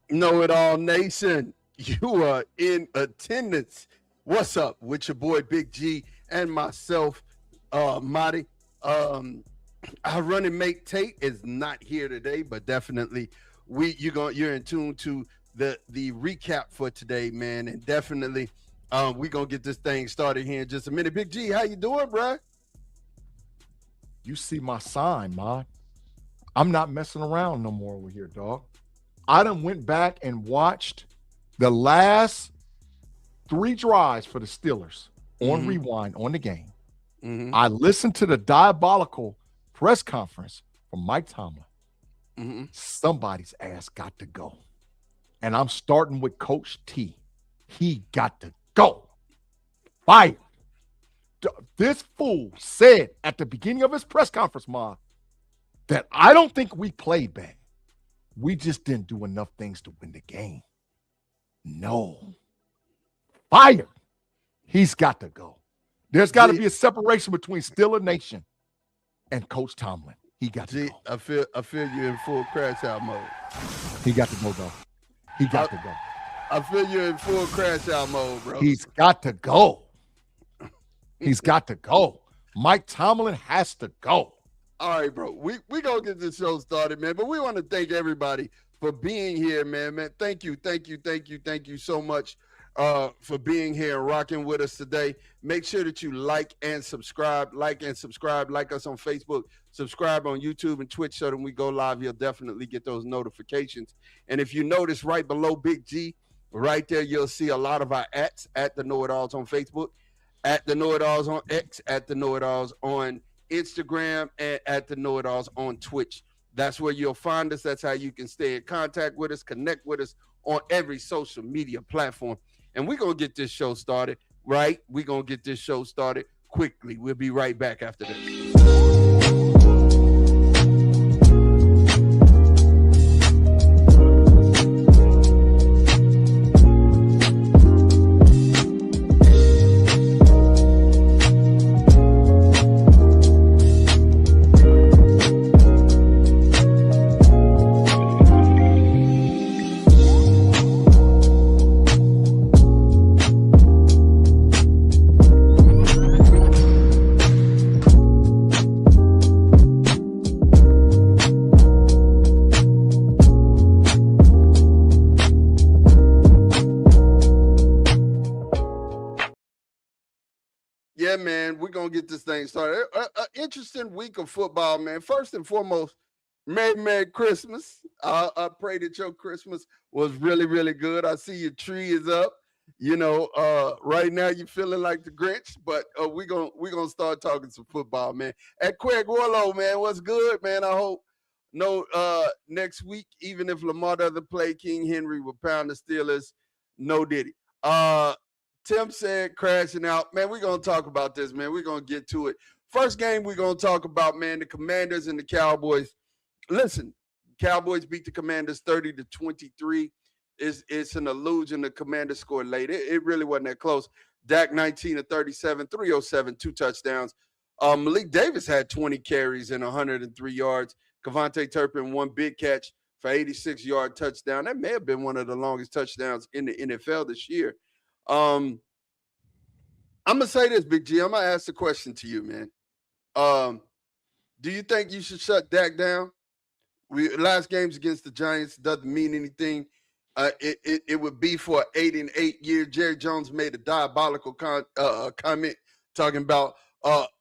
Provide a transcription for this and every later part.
Know It All Nation, you are in attendance. What's up with your boy Big G and myself, Marty? Um, our running mate Tate is not here today, but definitely you're in tune to the recap for today, man, and definitely we gonna get this thing started here in just a minute. Big G, how you doing, bruh? You see my sign, man. I'm not messing around no more over here, dog. I done went back and watched the last three drives for the Steelers on Mm-hmm. rewind on the game. Mm-hmm. I listened to the diabolical press conference from Mike Tomlin. Mm-hmm. Somebody's ass got to go. And I'm starting with Coach T. He got to go. Fired. This fool said at the beginning of his press conference, Ma, that I don't think we played bad. We just didn't do enough things to win the game. No. Fired. He's got to go. There's got to G, be a separation between Steeler Nation and Coach Tomlin. He got to G, go. I feel you in full crash out mode. He got to go, though. He got to go. I feel you're in full crash out mode, bro. He's got to go. He's got to go. Mike Tomlin has to go. All right, bro. We gonna get this show started, man. But we want to thank everybody for being here, man. Thank you so much for being here and rocking with us today. Make sure that you like and subscribe. Like us on Facebook, subscribe on YouTube and Twitch so that when we go live, you'll definitely get those notifications. And if you notice right below Big G, right there, you'll see a lot of our at the KnoItAllz on Facebook, at the KnoItAllz on X, at the KnoItAllz on Instagram, and at the KnoItAllz on Twitch. That's where you'll find us. That's how you can stay in contact with us, connect with us on every social media platform. And we're going to get this show started, right? We're going to get this show started quickly. We'll be right back after this. Yeah, man, we're going to get this thing started. An interesting week of football, man. First and foremost, Merry Christmas. I pray that your Christmas was really, really good. I see your tree is up. Right now you're feeling like the Grinch, but we're gonna start talking some football, man. At Craig Warlow, man, what's good, man? I hope next week, even if Lamar doesn't play, King Henry will pound the Steelers. No diddy. Tim said crashing out. Man, we're going to talk about this, man. We're going to get to it. First game we're going to talk about, man, the Commanders and the Cowboys. Listen, Cowboys beat the Commanders 30-23. It's an illusion the Commanders scored late. It really wasn't that close. Dak 19-37, 307, 2 touchdowns. Malik Davis had 20 carries and 103 yards. Kevontae Turpin, one big catch for 86-yard touchdown. That may have been one of the longest touchdowns in the NFL this year. I'm gonna say this, Big G. I'm gonna ask the question to you, man. Do you think you should shut Dak down? Last games against the Giants doesn't mean anything. It would be for an 8-8 year. Jerry Jones made a diabolical comment talking about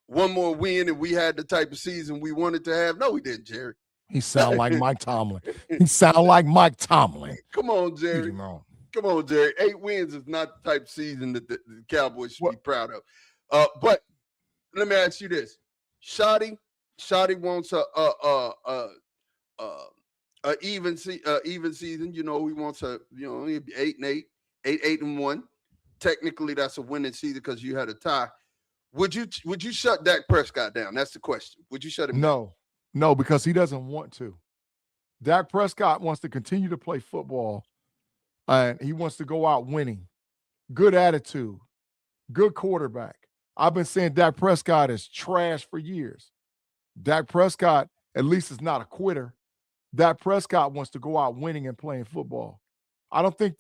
one more win and we had the type of season we wanted to have. No, we didn't, Jerry. He sound like Mike Tomlin. He sound like Mike Tomlin. Come on, Jerry. Come on, Jerry. 8 wins is not the type of season that the Cowboys should be proud of. But let me ask you this: Shotty wants a even season. You know, he wants he 8-8, 8-1. Technically, that's a winning season because you had a tie. Would you shut Dak Prescott down? That's the question. Would you shut him down? No, because he doesn't want to. Dak Prescott wants to continue to play football. And he wants to go out winning. Good attitude. Good quarterback. I've been saying Dak Prescott is trash for years. Dak Prescott, at least, is not a quitter. Dak Prescott wants to go out winning and playing football. I don't think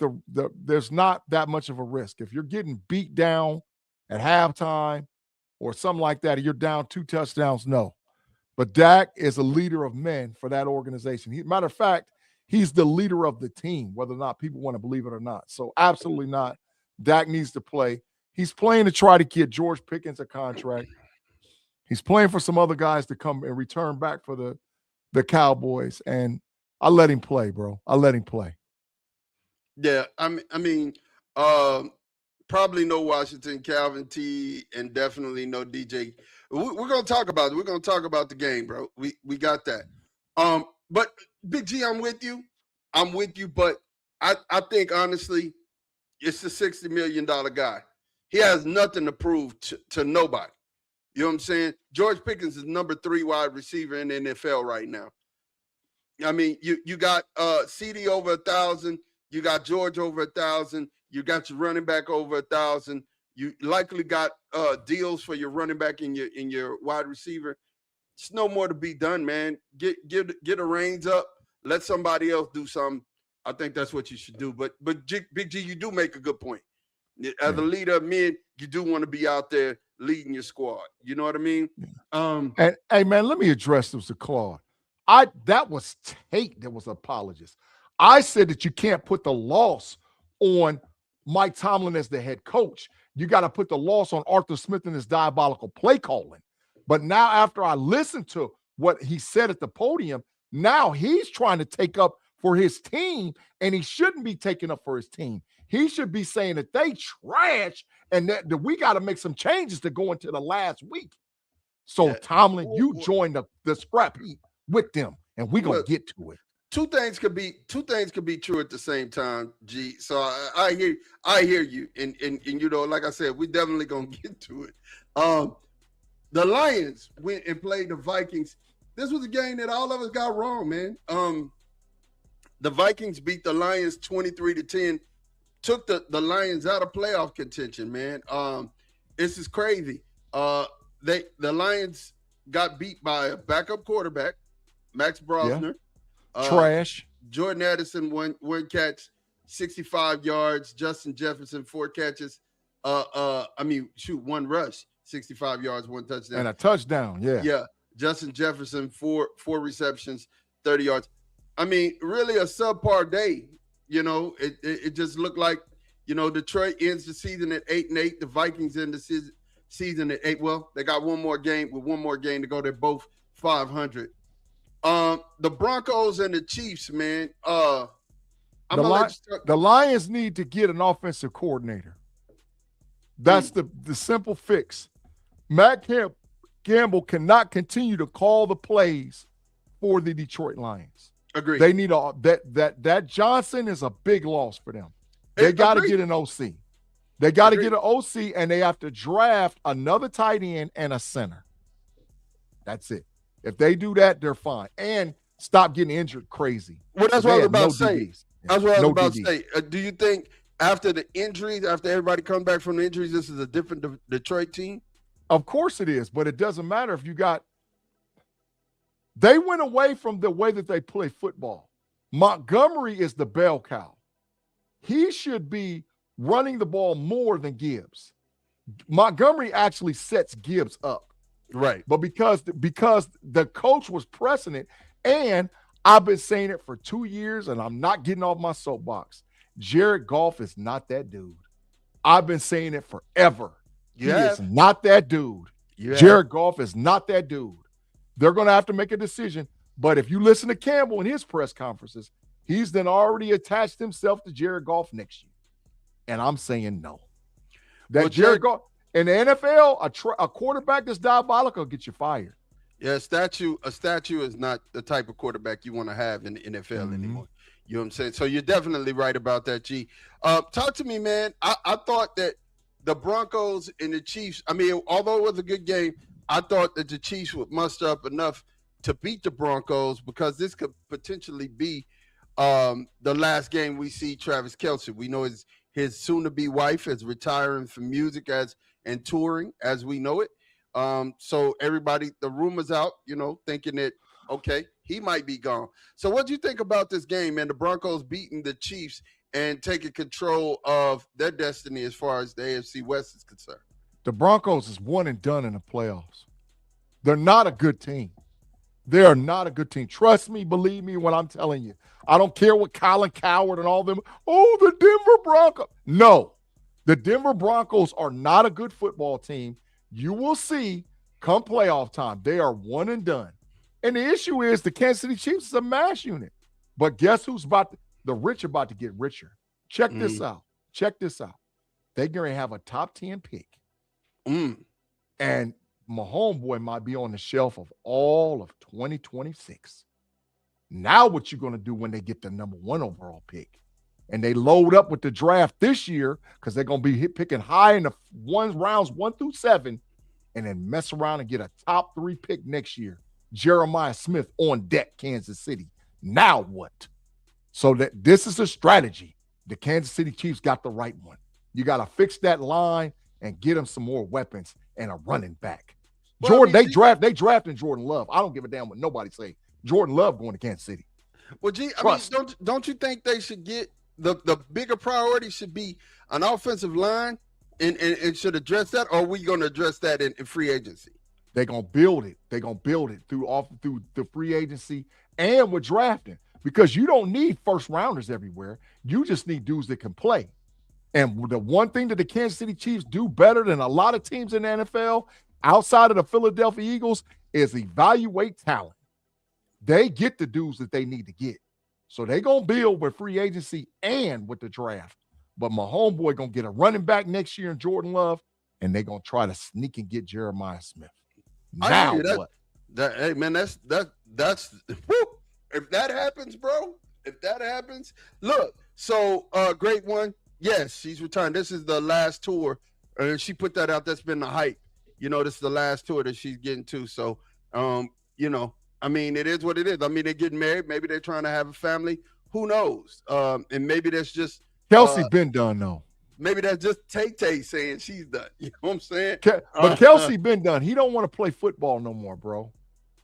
there's not that much of a risk. If you're getting beat down at halftime or something like that, or you're down 2 touchdowns, no. But Dak is a leader of men for that organization. Matter of fact, he's the leader of the team, whether or not people want to believe it or not. So absolutely not. Dak needs to play. He's playing to try to get George Pickens a contract. He's playing for some other guys to come and return back for the Cowboys. And I let him play, bro. I let him play. Yeah, I mean, probably no Washington, Calvin T, and definitely no DJ. We're gonna talk about it. We're gonna talk about the game, bro. We got that. But Big G, I'm with you. But I think honestly, it's the $60 million guy. He has nothing to prove to nobody. You know what I'm saying? George Pickens is number 3 wide receiver in the NFL right now. I mean, you got CD over 1,000. You got George over 1,000. You got your running back over 1,000. You likely got deals for your running back and your wide receiver. It's no more to be done, man. Get the reins up. Let somebody else do something. I think that's what you should do. But Big G, you do make a good point. As a leader of men, you do want to be out there leading your squad. You know what I mean? And hey, man, let me address this to Claude. That was Tate that was an apologist. I said that you can't put the loss on Mike Tomlin as the head coach. You got to put the loss on Arthur Smith and his diabolical play calling. But now after I listened to what he said at the podium, now he's trying to take up for his team, and he shouldn't be taking up for his team. He should be saying that they trash and that we got to make some changes to go into the last week. So, Tomlin, you joined the scrap heap with them, and we're going to get to it. Two things could be true at the same time, G. So I hear you, and you know, like I said, we definitely gonna get to it. The Lions went and played the Vikings. This was a game that all of us got wrong, man. The Vikings beat the Lions 23-10, took the Lions out of playoff contention, man. This is crazy. The Lions got beat by a backup quarterback, Max Brosner. Yeah. Trash. Jordan Addison, one catch, 65 yards. Justin Jefferson, 4 catches. One rush, 65 yards, 1 touchdown. And a touchdown, yeah. Yeah. Justin Jefferson, four receptions, 30 yards. I mean, really a subpar day. You know, it just looked like, you know, Detroit ends the season at 8-8. The Vikings end the season at 8. Well, they got one more game to go. They're both 500. The Broncos and the Chiefs, man. The Lions need to get an offensive coordinator. That's the simple fix. Matt Campbell cannot continue to call the plays for the Detroit Lions. Agreed. They need that Johnson is a big loss for them. They got to get an OC. They got to get an OC, and they have to draft another tight end and a center. That's it. If they do that, they're fine. And stop getting injured crazy. Well, that's what I was about to say. That's what I was about to say. Do you think after the injuries, after everybody comes back from the injuries, this is a different Detroit team? Of course it is, but it doesn't matter if you got – they went away from the way that they play football. Montgomery is the bell cow. He should be running the ball more than Gibbs. Montgomery actually sets Gibbs up. Right. But because the coach was pressing it, and I've been saying it for 2 years, and I'm not getting off my soapbox. Jared Goff is not that dude. I've been saying it forever. He is not that dude. Jared Goff is not that dude. They're going to have to make a decision. But if you listen to Campbell in his press conferences, he's then already attached himself to Jared Goff next year. And I'm saying no. Jared Goff – in the NFL, a quarterback that's diabolical will get you fired. Yeah, a statue is not the type of quarterback you want to have in the NFL anymore. You know what I'm saying? So you're definitely right about that, G. Talk to me, man. I thought that the Broncos and the Chiefs, I mean, although it was a good game, I thought that the Chiefs would muster up enough to beat the Broncos because this could potentially be the last game we see Travis Kelce. We know his soon-to-be wife is retiring from music and touring as we know it. So everybody, the rumors out, you know, thinking that, okay, He might be gone. So what do you think about this game, man? The Broncos beating the Chiefs and taking control of their destiny as far as the AFC West is concerned. The Broncos is one and done in the playoffs. They're not a good team. They are not a good team. Trust me, believe me when I'm telling you. I don't care what Colin Coward and all them. Oh, the Denver Broncos. No, the Denver Broncos are not a good football team. You will see come playoff time. They are one and done. And the issue is the Kansas City Chiefs is a mass unit. But guess who's the rich are about to get richer. Check this out. Check this out. They're going to have a top 10 pick. And my homeboy might be on the shelf of all of 2026. Now what you're going to do when they get the number 1 overall pick and they load up with the draft this year because they're going to be picking high in the rounds 1 through 7 and then mess around and get a top 3 pick next year. Jeremiah Smith on deck, Kansas City. Now what? So that this is a strategy. The Kansas City Chiefs got the right one. You got to fix that line and get them some more weapons and a running back. Well, Jordan, they drafted Jordan Love. I don't give a damn what nobody say. Jordan Love going to Kansas City. Well, don't you think they should get the bigger priority should be an offensive line and should address that, or are we going to address that in free agency? They're going to build it. They're going to build it through the free agency and with drafting because you don't need first rounders everywhere. You just need dudes that can play. And the one thing that the Kansas City Chiefs do better than a lot of teams in the NFL outside of the Philadelphia Eagles is evaluate talent. They get the dudes that they need to get. So they're going to build with free agency and with the draft. But my homeboy going to get a running back next year in Jordan Love, and they're going to try to sneak and get Jeremiah Smith. Now what? Hey, man, that's whoo, if that happens, bro, if that happens, look, so great one. Yes, she's returned. This is the last tour. And she put that out. That's been the hype. You know, this is the last tour that she's getting to. So, you know, I mean, it is what it is. I mean, they're getting married. Maybe they're trying to have a family. Who knows? And maybe that's just Kelsey been done, though. Maybe that's just Tay-Tay saying she's done. You know what I'm saying? But Kelsey been done. He don't want to play football no more, bro.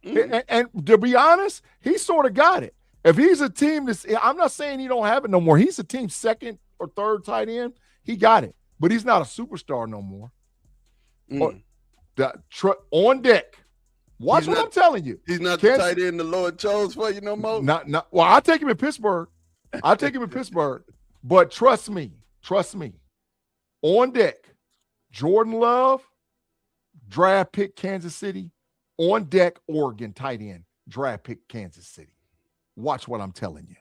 And to be honest, he sort of got it. If he's a team that's – I'm not saying he don't have it no more. He's a team second or third tight end. He got it. But he's not a superstar no more. On deck. Watch what I'm telling you. He's not the tight end the Lord chose for you no more? Not. Well, I'll take him in Pittsburgh. But trust me. On deck, Jordan Love, draft pick Kansas City. On deck, Oregon tight end, draft pick Kansas City. Watch what I'm telling you.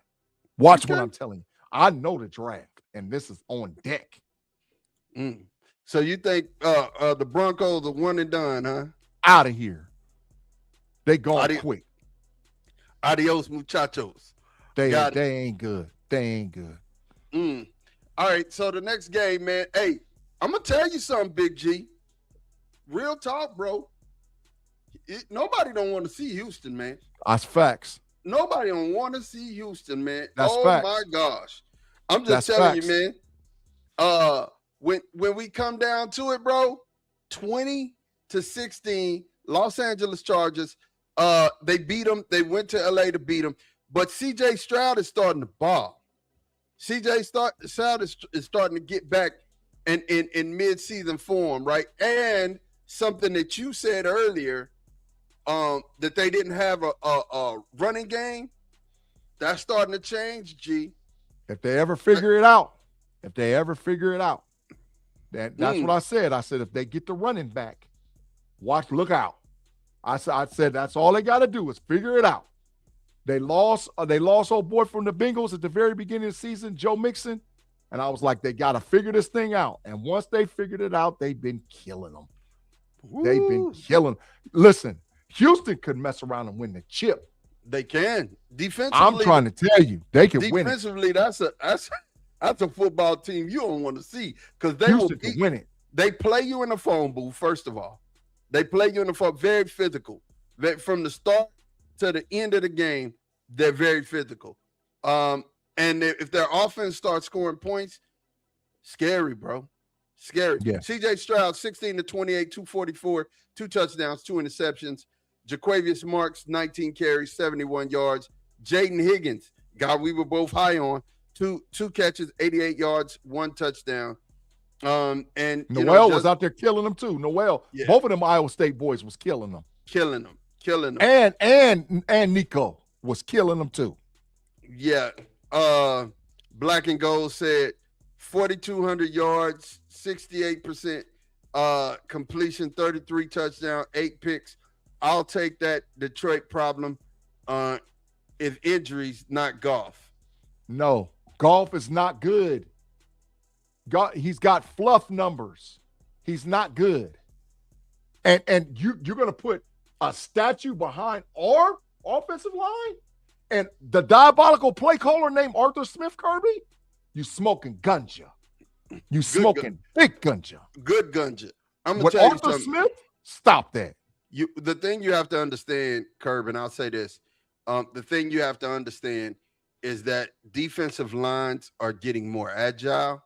What I'm telling you. I know the draft, and this is on deck. So you think the Broncos are one and done, huh? Out of here. They gone quick. Adios, muchachos. They ain't good. All right, so the next game, man. Hey, I'm going to tell you something, Big G. Real talk, bro. Nobody don't want to see Houston, man. That's facts. Nobody don't want to see Houston, man. That's facts. My gosh. I'm just telling you, man. When we come down to it, bro, 20-16, Los Angeles Chargers, they beat them. They went to LA to beat them. But CJ Stroud is starting to ball. CJ Stroud is starting to get back in mid-season form, right? And something that you said earlier, that they didn't have a running game, that's starting to change, G. If they ever figure it out, that's what I said. I said if they get the running back, look out. I said that's all they got to do is figure it out. They lost old boy from the Bengals at the very beginning of the season, Joe Mixon, and I was like, they got to figure this thing out. And once they figured it out, they've been killing them. They've been killing. Listen, Houston could mess around and win the chip. They can. Defensively, I'm trying to tell you, they can win it. Defensively, that's a football team you don't want to see because they Houston can win it. They play you in the phone booth, first of all. They play you in the phone, very physical. From the start to the end of the game, they're very physical. And if their offense starts scoring points, scary, bro. Scary. Yeah. CJ Stroud, 16-28, 244, 2 touchdowns, 2 interceptions. Jaquavius Marks, 19 carries, 71 yards. Jaden Higgins, guy we were both high on, two catches, 88 yards, 1 touchdown. And Noel was out there killing them too. Noel, yeah, both of them Iowa State boys was killing them. killing them. And Nico was killing them too. Yeah. Black and Gold said 4,200 yards, 68% completion, 33 touchdown, 8 picks. I'll take that Detroit problem if injuries, not Goff. No, Goff is not good. He's got fluff numbers. He's not good. And you're going to put a statue behind our offensive line and the diabolical play caller named Arthur Smith, Kirby? You smoking ganja. You smoking big ganja. Good ganja. I'm going to tell you Arthur something. Smith, stop that. The thing you have to understand, Kirby, and I'll say this, the thing you have to understand is that defensive lines are getting more agile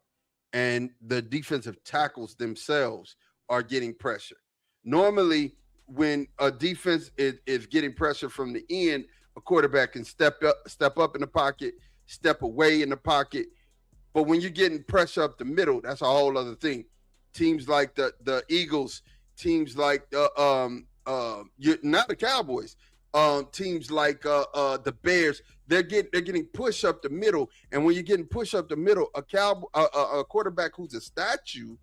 and the defensive tackles themselves are getting pressure. Normally, when a defense is getting pressure from the end, a quarterback can step up in the pocket, step away in the pocket. But when you're getting pressure up the middle, that's a whole other thing. Teams like the Eagles, teams like not the Cowboys, teams like the Bears, they're getting push up the middle. And when you're getting push up the middle, a quarterback who's a statue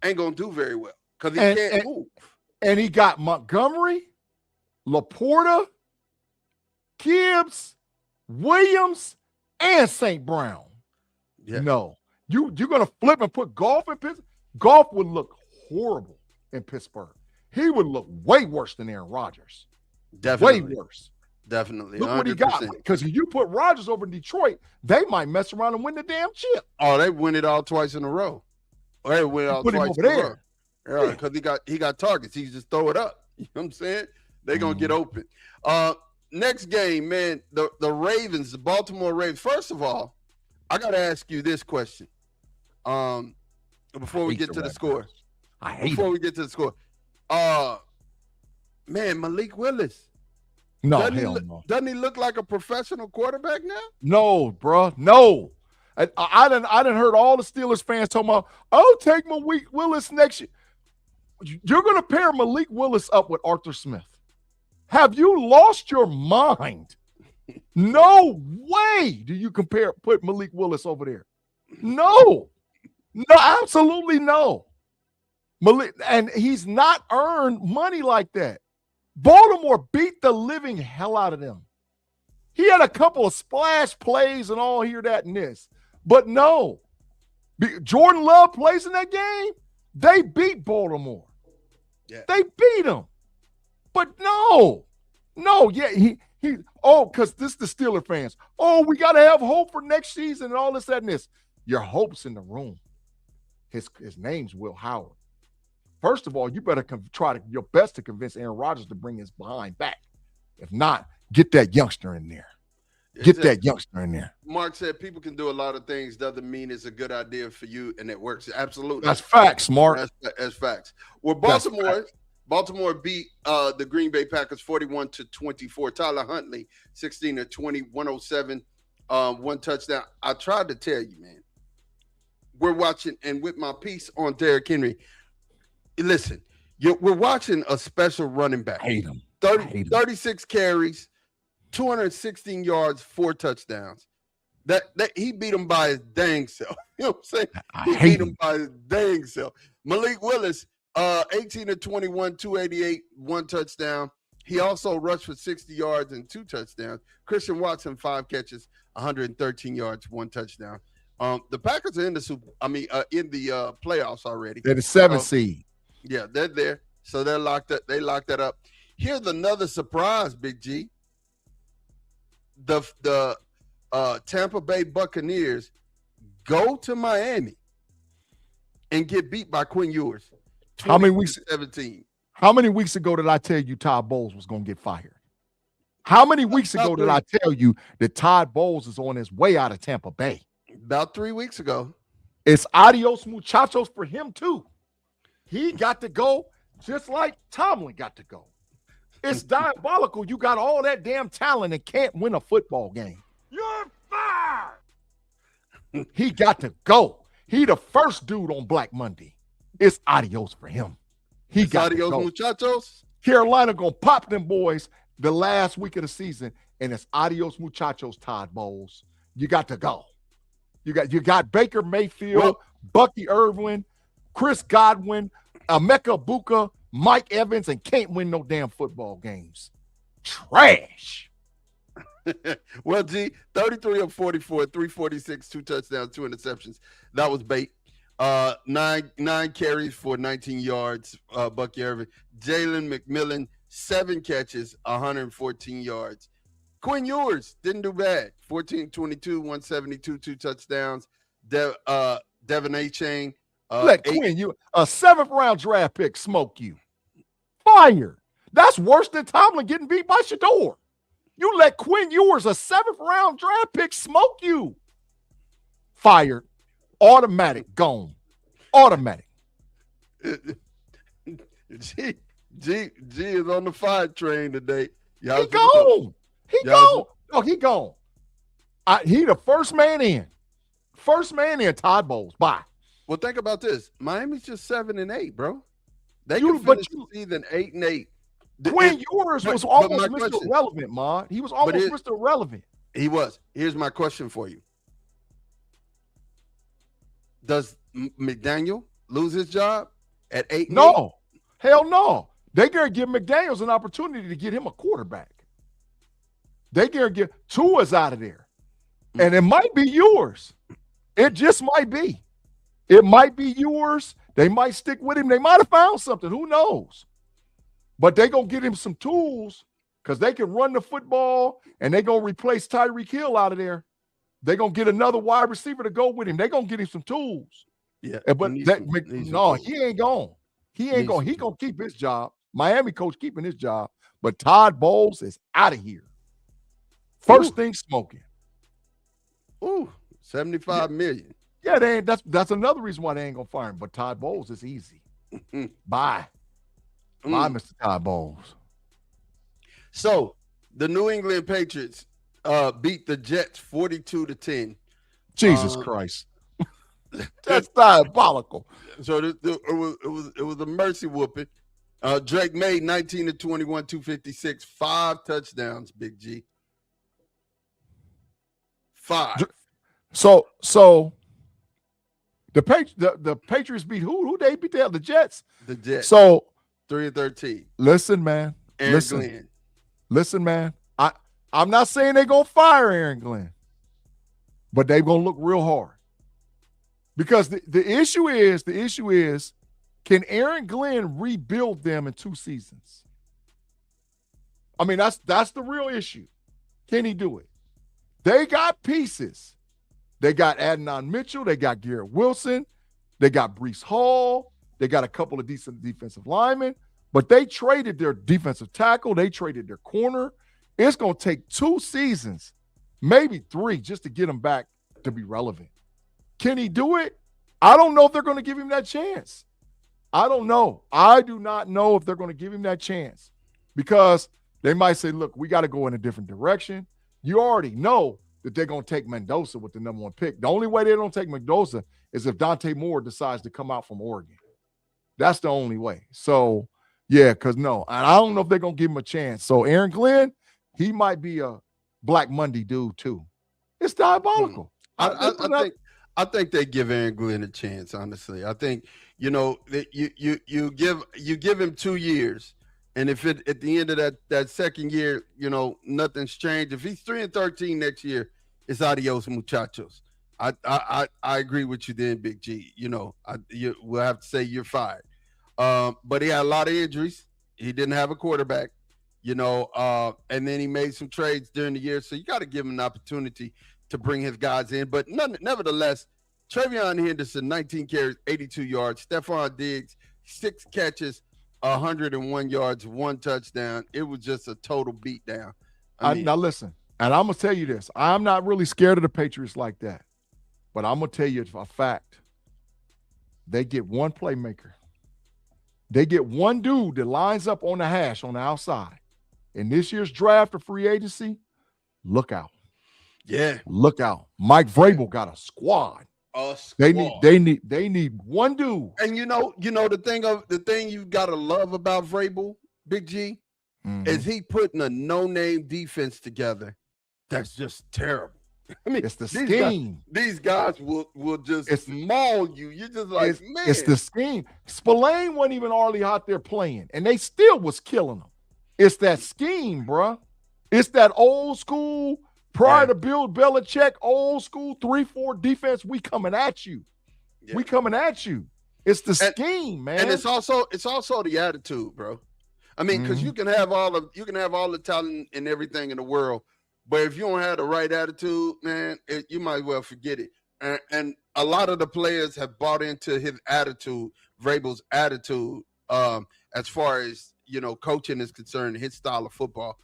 ain't gonna do very well because he can't move. And he got Montgomery, Laporta, Gibbs, Williams, and St. Brown. Yeah. No, you're gonna flip and put Goff in Pittsburgh. Goff would look horrible in Pittsburgh. He would look way worse than Aaron Rodgers. Definitely. Way worse. Definitely. Look 100%. What he got. Because if you put Rodgers over in Detroit, they might mess around and win the damn chip. Oh, they win it all twice in a row. Or they win it all twice in a row. Yeah, because he got targets. He just throw it up. You know what I'm saying? They're going to get open. Next game, man, the Ravens, the Baltimore Ravens. First of all, I got to ask you this question before we get to the score. Before we get to the score. Man, Malik Willis. No, no. Doesn't he look like a professional quarterback now? No, bro. No. I done heard all the Steelers fans talking about, oh, take Malik Willis next year. You're going to pair Malik Willis up with Arthur Smith. Have you lost your mind? No way do you put Malik Willis over there. No, absolutely no. Malik, and he's not earned money like that. Baltimore beat the living hell out of them. He had a couple of splash plays and all here, that, and this. But no. Jordan Love plays in that game. They beat Baltimore. Yeah. They beat him. But no. Yeah, because this is the Steeler fans. Oh, we got to have hope for next season and all this, that, and this. Your hope's in the room. His name's Will Howard. First of all, you better try your best to convince Aaron Rodgers to bring his behind back. If not, get that youngster in there. Mark said people can do a lot of things. Doesn't mean it's a good idea for you, and it works. Absolutely. That's facts, Mark. That's facts. Well, Baltimore beat the Green Bay Packers 41-24. Tyler Huntley, 16-20, 107, 1 touchdown. I tried to tell you, man. We're watching, and with my piece on Derrick Henry, listen, we're watching a special running back. I hate him. 36 carries, 216 yards, 4 touchdowns. That he beat him by his dang self. You know what I'm saying? He beat him by his dang self. Malik Willis, 18-21, 288, 1 touchdown. He also rushed for 60 yards and 2 touchdowns. Christian Watson, 5 catches, 113 yards, 1 touchdown. The Packers are in the playoffs already. They're the 7th seed. Yeah, they're there. So they're locked up. They locked that up. Here's another surprise, Big G. The Tampa Bay Buccaneers go to Miami and get beat by Quinn Ewers. How many weeks? 17. How many weeks ago did I tell you Todd Bowles was going to get fired? How many weeks ago did I tell you that Todd Bowles is on his way out of Tampa Bay? About 3 weeks ago. It's adios muchachos for him too. He got to go just like Tomlin got to go. It's diabolical. You got all that damn talent and can't win a football game. You're fired. He got to go. He the first dude on Black Monday. It's adios for him. He It's got adios, to go. muchachos. Carolina gonna pop them boys the last week of the season, and it's adios muchachos, Todd Bowles. You got to go. You got Baker Mayfield, Bucky Irvin, Chris Godwin, Emeka Buka, Mike Evans, and can't win no damn football games. Trash. Well, G, 33 of 44, 346, 2 touchdowns, 2 interceptions. That was bait. Nine carries for 19 yards, Bucky Irvin. Jalen McMillan, 7 catches, 114 yards. Quinn Ewers didn't do bad. 14-22, 172, 2 touchdowns. Devin A. Chain. Let Quinn, you a 7th round draft pick, smoke you. Fired. That's worse than Tomlin getting beat by Shador. You let Quinn Ewers, a 7th round draft pick, smoke you. Fired. Automatic. Gone. Automatic. G is on the fire train today. He gone. He gone. Oh, he gone. He the first man in. First man in, Todd Bowles. Bye. Well, think about this. Miami's just 7-8, bro. They can finish the season 8-8. Quinn Ewers was almost Mr. Irrelevant, Mod. He was almost Mr. Irrelevant. He was. Here's my question for you. Does McDaniel lose his job at 8? No. Hell no. They gotta give McDaniels an opportunity to get him a quarterback. They gotta get Tua's out of there. And it might be yours. It just might be. It might be yours. They might stick with him. They might have found something. Who knows? But they going to get him some tools because they can run the football and they going to replace Tyreek Hill out of there. They going to get another wide receiver to go with him. They going to get him some tools. Yeah. But he ain't gone. He ain't going. He going to keep his job. Miami coach keeping his job. But Todd Bowles is out of here. First thing smoking. Ooh, $75 million. Yeah, that's another reason why they ain't gonna fire him. But Todd Bowles is easy. Bye. Bye, Mr. Todd Bowles. So the New England Patriots beat the Jets 42-10. Jesus Christ. That's diabolical. So it was a mercy whooping. Drake made 19-21, 256, 5 touchdowns, Big G. 5. So the Patriots beat who? Who they beat? The Jets. The Jets. So 3-13. Listen, man. Aaron Glenn. Listen, man. I'm not saying they're gonna fire Aaron Glenn, but they're gonna look real hard. Because the issue is, can Aaron Glenn rebuild them in 2 seasons? I mean, that's the real issue. Can he do it? They got pieces. They got Adnan Mitchell. They got Garrett Wilson. They got Breece Hall. They got a couple of decent defensive linemen. But they traded their defensive tackle. They traded their corner. It's going to take 2 seasons, maybe 3, just to get him back to be relevant. Can he do it? I don't know if they're going to give him that chance. I don't know. I do not know if they're going to give him that chance because they might say, look, we got to go in a different direction. You already know that they're going to take Mendoza with the number 1 pick. The only way they don't take Mendoza is if Dante Moore decides to come out from Oregon. That's the only way. So, yeah, because no, I don't know if they're going to give him a chance. So, Aaron Glenn, he might be a Black Monday dude, too. It's diabolical. I think they give Aaron Glenn a chance, honestly. I think, that you give him 2 years. And if at the end of that second year, nothing's changed. If he's 3-13 next year, it's adios, muchachos. I agree with you then, Big G. We'll have to say you're fired. But he had a lot of injuries. He didn't have a quarterback, and then he made some trades during the year. So you got to give him an opportunity to bring his guys in. But nevertheless, Travion Henderson, 19 carries, 82 yards. Stephon Diggs, 6 catches, 101 yards, 1 touchdown. It was just a total beatdown. Now listen, and I'm going to tell you this. I'm not really scared of the Patriots like that. But I'm going to tell you a fact. They get 1 playmaker. They get 1 dude that lines up on the hash on the outside. in this year's draft or free agency, look out. Yeah. Look out. Mike Vrabel got a squad. A They squad. need one dude. And you know the thing you gotta love about Vrabel, Big G, is he putting a no-name defense together that's just terrible. I mean, It's the scheme. These guys will just maul you. You're just like, man. It's the scheme. Spillane wasn't even hardly out there playing, and they still was killing them. It's that scheme, bruh. It's that old school, prior to Bill Belichick, old school 3-4 defense. We coming at you. Yeah. We coming at you. It's the scheme, man. And it's also the attitude, bro. I mean, because you can have all the talent and everything in the world, but if you don't have the right attitude, man, you might as well forget it. And a lot of the players have bought into his attitude, Vrabel's attitude, as far as, coaching is concerned, his style of football.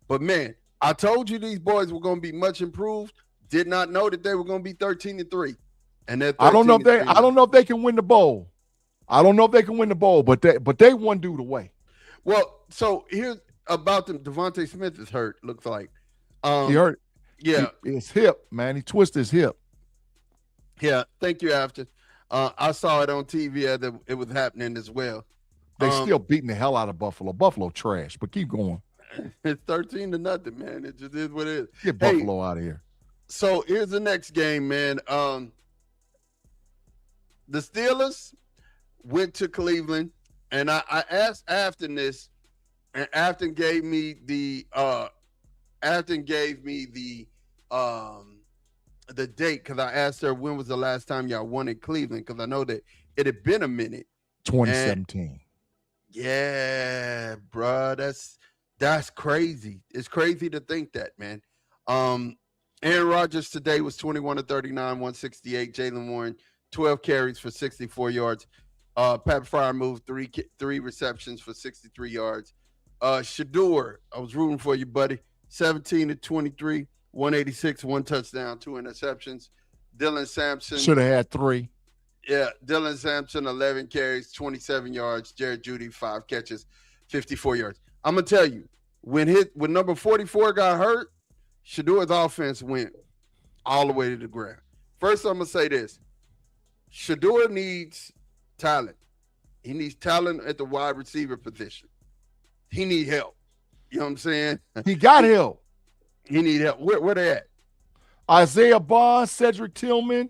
But, man, I told you these boys were going to be much improved. Did not know that they were going to be 13-3. And I don't know if they can win the bowl. But they one dude away. Well, so here's about them. Devontae Smith is hurt, looks like. He hurt. Yeah. His hip, man. He twisted his hip. Yeah. Thank you, Afton. I saw it on TV as it was happening as well. They still beating the hell out of Buffalo. Buffalo trash, but keep going. It's 13-0, man. It just is what it is. Get Buffalo out of here. So here's the next game, man. The Steelers went to Cleveland, and I asked Afton this, and Afton gave me the date, because I asked her when was the last time y'all won in Cleveland, because I know that it had been a minute. 2017. Yeah, bro, that's crazy. It's crazy to think that, man. Aaron Rodgers today was 21 of 39, 168. Jaylen Warren, 12 carries for 64 yards. Pat Freiermuth, three receptions for 63 yards. Shador, I was rooting for you, buddy. 17 of 23, 186, one touchdown, 2 interceptions. Dylan Sampson should have had 3. Yeah, Dylan Sampson, 11 carries, 27 yards. Jared Judy, 5 catches, 54 yards. I'm gonna tell you, when number 44 got hurt, Shador's offense went all the way to the ground. First, I'm gonna say this: Shador needs talent. He needs talent at the wide receiver position. He need help. You know what I'm saying? He got help. He need help. Where they at? Isaiah Bond, Cedric Tillman.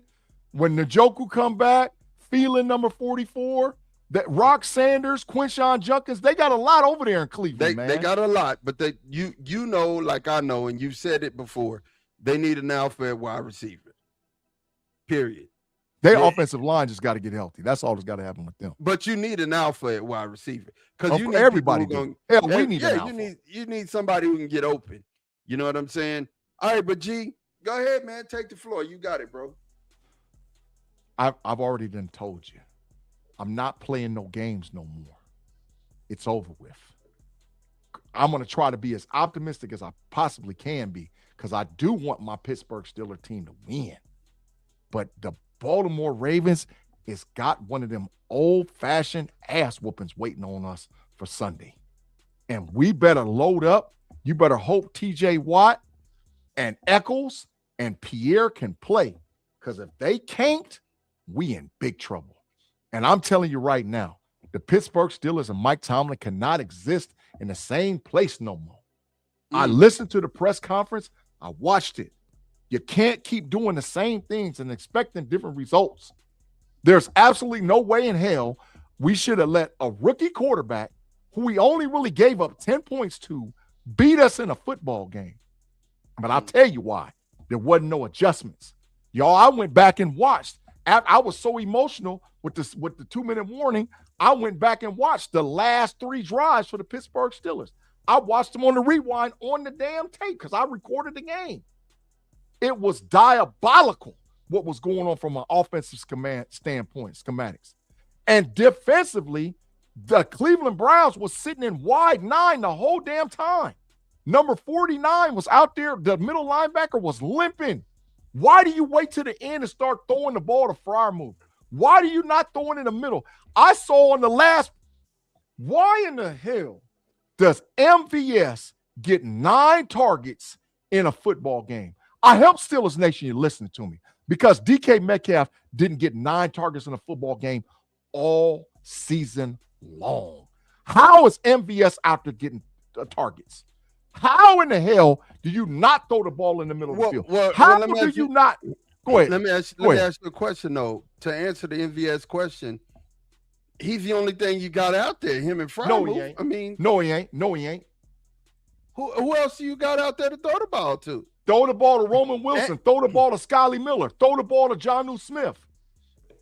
When Njoku come back, Phelan number 44, that Rock Sanders, Quinshon Judkins, they got a lot over there in Cleveland, man. They got a lot, but you know, like I know, and you've said it before, they need an alpha at wide receiver. Period. Their offensive line just got to get healthy. That's all that's got to happen with them. But you need an alpha at wide receiver, because you need everybody. We need an alpha. You need somebody who can get open. You know what I'm saying? All right, but G, go ahead, man. Take the floor. You got it, bro. I've already done told you. I'm not playing no games no more. It's over with. I'm going to try to be as optimistic as I possibly can be, because I do want my Pittsburgh Steelers team to win. But the Baltimore Ravens has got one of them old-fashioned ass whoopings waiting on us for Sunday. And we better load up. You better hope TJ Watt and Eccles and Pierre can play, because if they can't, we in big trouble. And I'm telling you right now, the Pittsburgh Steelers and Mike Tomlin cannot exist in the same place no more. I listened to the press conference. I watched it. You can't keep doing the same things and expecting different results. There's absolutely no way in hell we should have let a rookie quarterback, who we only really gave up 10 points to, beat us in a football game. But I'll tell you why. There wasn't no adjustments. Y'all, I went back and watched. I was so emotional with the 2-minute warning. I went back and watched the last 3 drives for the Pittsburgh Steelers. I watched them on the rewind on the damn tape because I recorded the game. It was diabolical what was going on from an offensive standpoint, schematics. And defensively, the Cleveland Browns was sitting in wide 9 the whole damn time. Number 49 was out there. The middle linebacker was limping. Why do you wait to the end and start throwing the ball to Freiermuth? Why do you not throw it in the middle? I saw on the last, why in the hell does MVS get 9 targets in a football game? I hope Steelers Nation, you're listening to me, because DK Metcalf didn't get 9 targets in a football game all season long. How is MVS out there getting targets? How in the hell do you not throw the ball in the middle of the field? How do you not? Go ahead. Let me ask you a question, though. To answer the MVS question, he's the only thing you got out there, him and Frymouth. No, he ain't. I mean, no, he ain't. No, he ain't. Who else do you got out there to throw the ball to? Throw the ball to Roman Wilson. Throw the ball to Scotty Miller. Throw the ball to Jonnu Smith.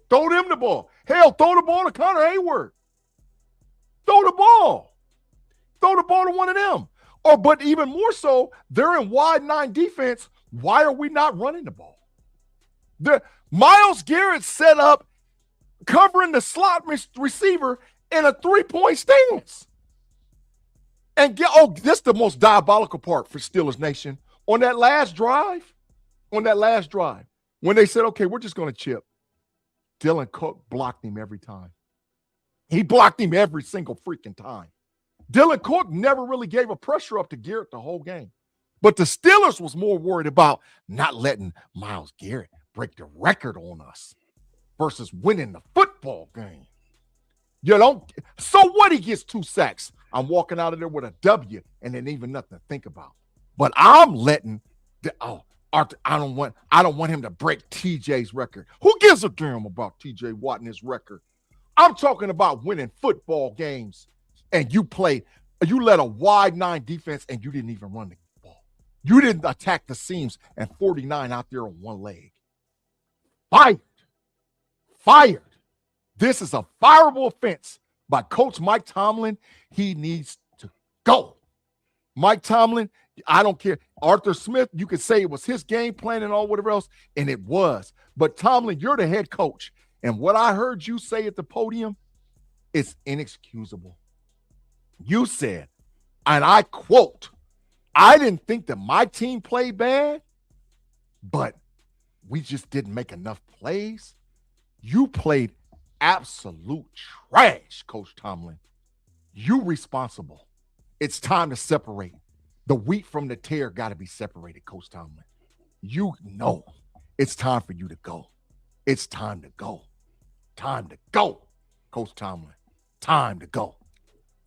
Throw them the ball. Hell, throw the ball to Connor Hayward. Throw the ball. Throw the ball to one of them. But even more so, they're in wide 9 defense. Why are we not running the ball? Myles Garrett set up covering the slot receiver in a 3-point stance. And this is the most diabolical part for Steelers Nation. On that last drive, when they said, okay, we're just going to chip, Dylan Cook blocked him every time. He blocked him every single freaking time. Dylan Cook never really gave a pressure up to Garrett the whole game. But the Steelers was more worried about not letting Myles Garrett break the record on us versus winning the football game. So what, he gets 2 sacks. I'm walking out of there with a W and then even nothing to think about. But I'm letting Arthur, I don't want him to break TJ's record. Who gives a damn about TJ Watt and his record? I'm talking about winning football games. And you let a wide 9 defense and you didn't even run the ball. You didn't attack the seams and 49 out there on one leg. Fired. This is a fireable offense by Coach Mike Tomlin. He needs to go. Mike Tomlin, I don't care. Arthur Smith, you could say it was his game plan and all whatever else, and it was. But Tomlin, you're the head coach. And what I heard you say at the podium is inexcusable. You said, and I quote, I didn't think that my team played bad, but we just didn't make enough plays. You played absolute trash, Coach Tomlin. You responsible. It's time to separate. The wheat from the tare got to be separated, Coach Tomlin. You know it's time for you to go. It's time to go. Time to go, Coach Tomlin. Time to go.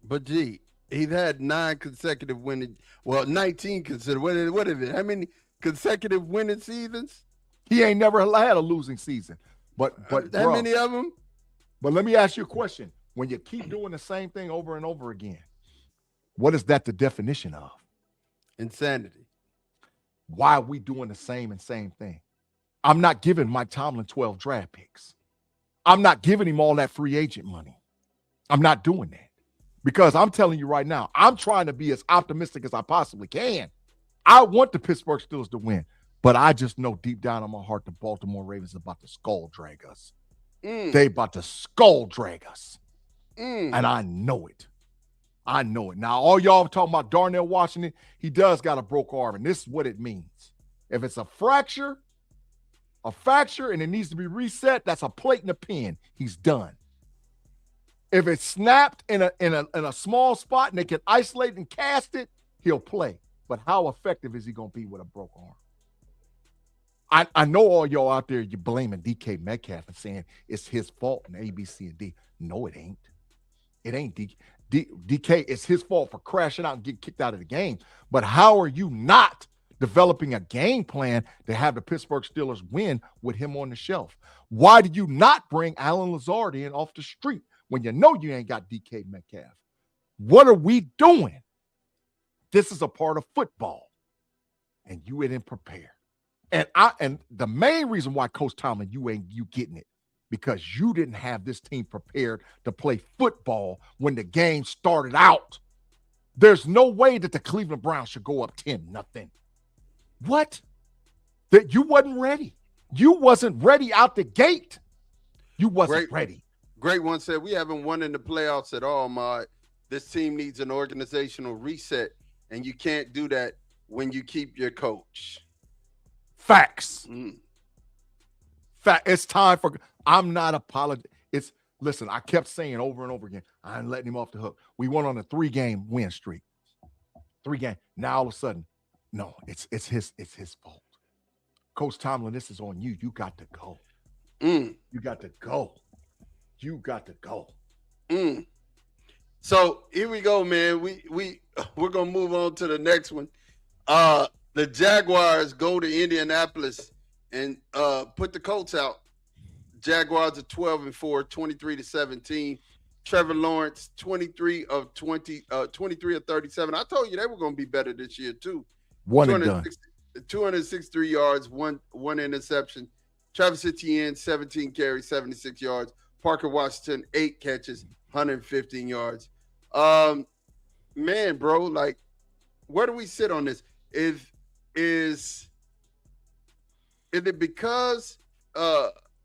But, gee, he's had 9 consecutive winning, 19 consecutive. What is it? How many consecutive winning seasons? He ain't never had a losing season. But how many of them? But let me ask you a question. When you keep doing the same thing over and over again, what is that the definition of? Insanity. Why are we doing the same thing? I'm not giving Mike Tomlin 12 draft picks. I'm not giving him all that free agent money. I'm not doing that. Because I'm telling you right now, I'm trying to be as optimistic as I possibly can. I want the Pittsburgh Steelers to win, but I just know deep down in my heart the Baltimore Ravens are about to skull drag us. They about to skull drag us. And I know it. I know it. Now, all y'all talking about Darnell Washington, he does got a broke arm, and this is what it means. If it's a fracture, and it needs to be reset, that's a plate and a pin. He's done. If it's snapped in a small spot and they can isolate and cast it, he'll play. But how effective is he going to be with a broke arm? I know all y'all out there, you're blaming DK Metcalf and saying it's his fault in A, B, C, and D. No, it ain't. It ain't DK. It's his fault for crashing out and getting kicked out of the game. But how are you not developing a game plan to have the Pittsburgh Steelers win with him on the shelf? Why did you not bring Alan Lazard in off the street when you know you ain't got DK Metcalf? What are we doing? This is a part of football, and you didn't prepare. And the main reason why, Coach Tomlin, you getting it, because you didn't have this team prepared to play football when the game started out. There's no way that the Cleveland Browns should go up 10-0. What? That you wasn't ready. You wasn't ready out the gate. You wasn't ready. Great one said, we haven't won in the playoffs at all, Ma. This team needs an organizational reset, and you can't do that when you keep your coach. Facts. It's time for – I'm not apologizing. Listen, I kept saying over and over again, I ain't letting him off the hook. We went on a 3-game win streak. 3 games. Now all of a sudden, no, it's his fault. Coach Tomlin, this is on you. You got to go. Mm, You got to go. You got to go. mm. So here we go, man. We're gonna move on to the next one. The Jaguars go to Indianapolis and put the Colts out. Jaguars are 12-4, 23-17. Trevor Lawrence, 23 of 37. I told you they were going to be better this year too. One and done. 263 yards, one interception. Travis Etienne, 17 carries, 76 yards. Parker Washington, 8 catches, 115 yards. Man, bro, like, where do we sit on this? Is it because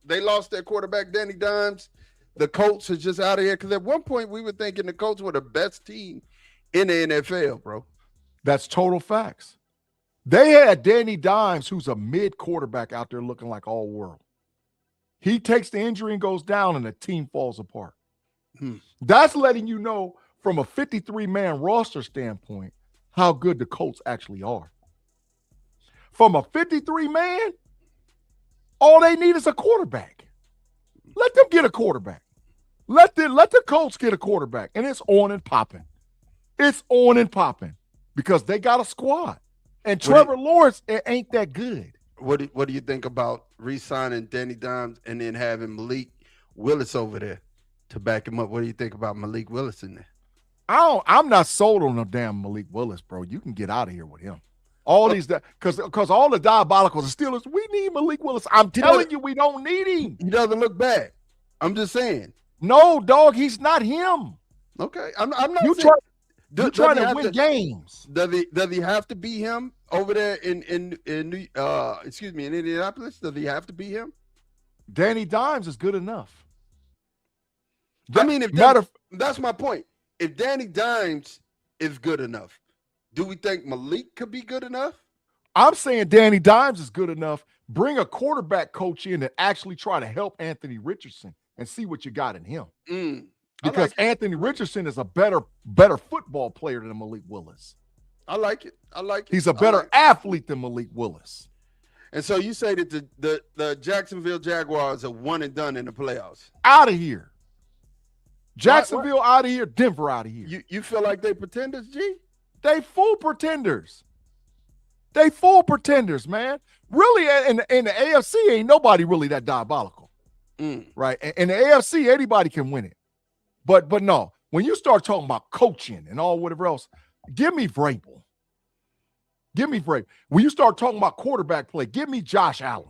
they lost their quarterback, Danny Dimes? The Colts are just out of here? Because at one point we were thinking the Colts were the best team in the NFL, bro. That's total facts. They had Danny Dimes, who's a mid quarterback out there looking like all world. He takes the injury and goes down, and the team falls apart. That's letting you know from a 53-man roster standpoint how good the Colts actually are. From a 53-man, all they need is a quarterback. Let them get a quarterback. Let the Colts get a quarterback, and it's on and popping. It's on and popping because they got a squad. And Trevor Lawrence ain't that good. What do you think about re-signing Danny Dimes and then having Malik Willis over there to back him up? What do you think about Malik Willis in there? I'm not sold on no damn Malik Willis, bro. You can get out of here with him. All these because all the diabolicals are Steelers. We need Malik Willis. I'm telling you, we don't need him. He doesn't look bad. I'm just saying. No, dog, he's not him. Okay, I'm not. You trying to win games. Does he have to be him over there in Indianapolis? Does he have to be him? Danny Dimes is good enough. That's my point. If Danny Dimes is good enough, do we think Malik could be good enough? I'm saying Danny Dimes is good enough. Bring a quarterback coach in and actually try to help Anthony Richardson and see what you got in him. Because Anthony Richardson is a better football player than Malik Willis. I like it. He's a better athlete than Malik Willis. And so you say that the Jacksonville Jaguars are one and done in the playoffs. Out of here. Jacksonville out of here. Denver out of here. You feel like they pretenders, G? They full pretenders. They full pretenders, man. Really, in the AFC, ain't nobody really that diabolical. Right? In the AFC, anybody can win it. But no, when you start talking about coaching and all whatever else, give me Vrabel. Give me Vrabel. When you start talking about quarterback play, give me Josh Allen.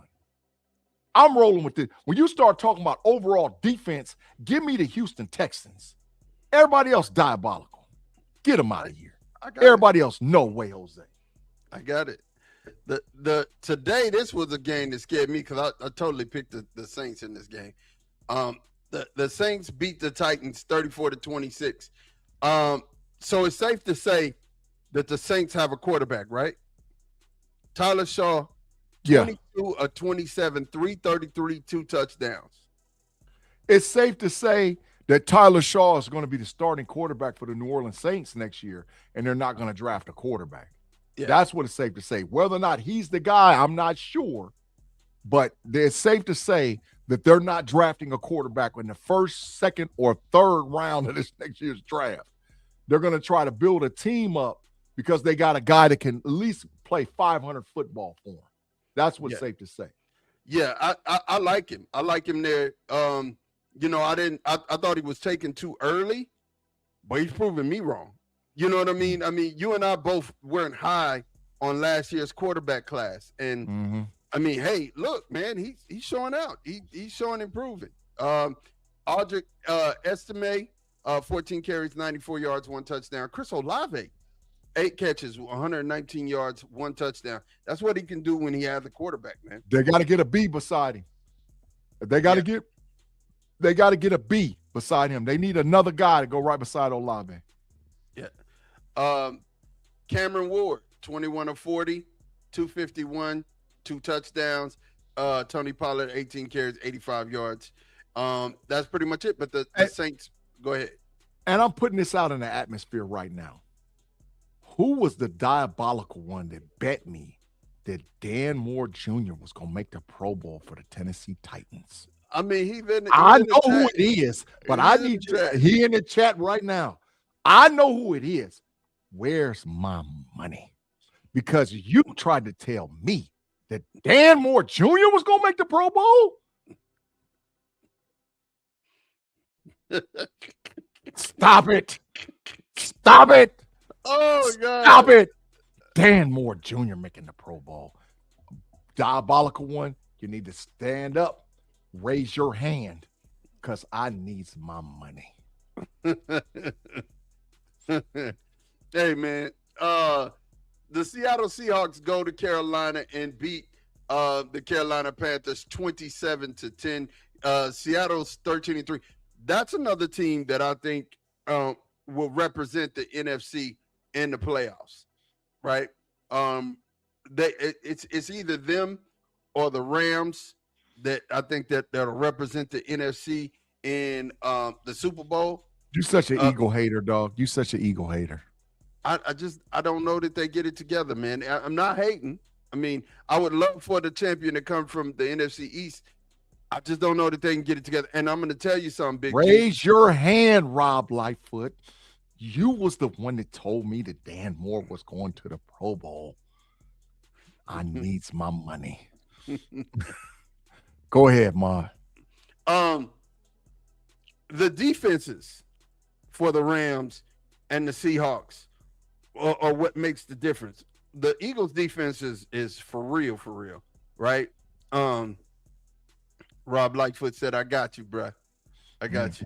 I'm rolling with this. When you start talking about overall defense, give me the Houston Texans. Everybody else diabolical. Get them out of here. Everybody else, no way, Jose. I got it. Today, this was a game that scared me because I totally picked the Saints in this game. The Saints beat the Titans 34-26. So it's safe to say that the Saints have a quarterback, right? Tyler Shaw, 22 of 27, 333, 2 touchdowns. It's safe to say that Tyler Shaw is going to be the starting quarterback for the New Orleans Saints next year, and they're not going to draft a quarterback. Yeah. That's what it's safe to say. Whether or not he's the guy, I'm not sure. But it's safe to say that they're not drafting a quarterback in the first, second, or third round of this next year's draft. They're going to try to build a team up because they got a guy that can at least play 500 football for them. That's what's safe to say. Yeah, I like him. I like him there. I thought he was taken too early, but he's proving me wrong. You know what I mean? I mean, you and I both weren't high on last year's quarterback class. And I mean, hey, look, man, he's showing out. He's showing improving. Audric Estime, 14 carries, 94 yards, 1 touchdown. Chris Olave, 8 catches, 119 yards, 1 touchdown. That's what he can do when he has a quarterback, man. They got to get a B beside him. They got to get a B beside him. They need another guy to go right beside Olave. Yeah. Cameron Ward, 21 of 40, 251, 2 touchdowns. Tony Pollard, 18 carries, 85 yards. That's pretty much it. But the Saints, go ahead. And I'm putting this out in the atmosphere right now. Who was the diabolical one that bet me that Dan Moore Jr. was going to make the Pro Bowl for the Tennessee Titans? I mean, he I in know the who chat. it is, but He's I in the need you. chat. He in the chat right now. I know who it is. Where's my money? Because you tried to tell me that Dan Moore Jr. was going to make the Pro Bowl. Stop it. Stop it. Oh, God. Stop it. Dan Moore Jr. making the Pro Bowl. Diabolical one. You need to stand up, raise your hand, because I needs my money. Hey, man. The Seattle Seahawks go to Carolina and beat the Carolina Panthers 27-10. Seattle's 13-3. That's another team that I think will represent the NFC in the playoffs, right? It's either them or the Rams that I think that'll represent the NFC in the Super Bowl. You're such an Eagle hater, dog. You such an Eagle hater. I don't know that they get it together, man. I'm not hating. I mean, I would love for the champion to come from the NFC East. I just don't know that they can get it together. And I'm going to tell you something, Big Raise your hand, Rob Lightfoot. You was the one that told me that Dan Moore was going to the Pro Bowl. I needs my money. Go ahead, Ma. The defenses for the Rams and the Seahawks are what makes the difference. The Eagles defense is for real, right? Rob Lightfoot said, I got you, bro. I got you.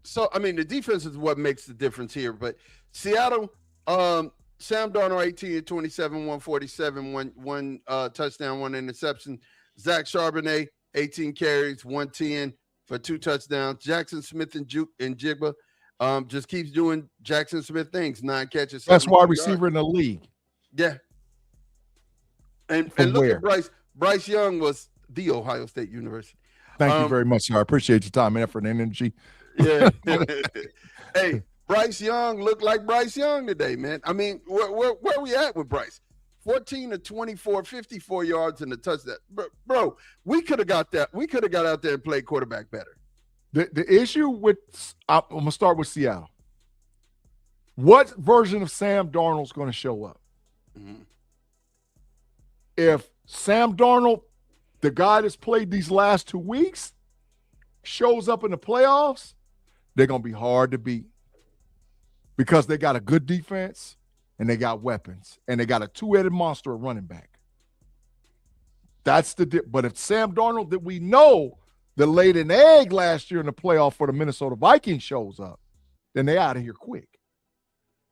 So, I mean, the defense is what makes the difference here. But Seattle, Sam Darnold, 18-27, 147, one touchdown, one interception. Zach Charbonnet, 18 carries, 110 for 2 touchdowns. Jackson Smith and Jigba just keeps doing Jackson Smith things, 9 catches. That's wide receiver in the league. Yeah. And look at Bryce Young was the Ohio State University. Thank you very much, sir. I appreciate your time, effort, and energy. Yeah. Hey, Bryce Young looked like Bryce Young today, man. I mean, where we at with Bryce? 14-24, 54 yards and a touchdown. Bro, we could have got that. We could have got out there and played quarterback better. The issue with I'm going to start with Seattle. What version of Sam Darnold's going to show up? Mm-hmm. If Sam Darnold, the guy that's played these last 2 weeks, shows up in the playoffs, they're going to be hard to beat because they got a good defense and they got weapons and they got a two-headed monster at running back. That's but if Sam Darnold that we know that laid an egg last year in the playoff for the Minnesota Vikings shows up, then they out of here quick.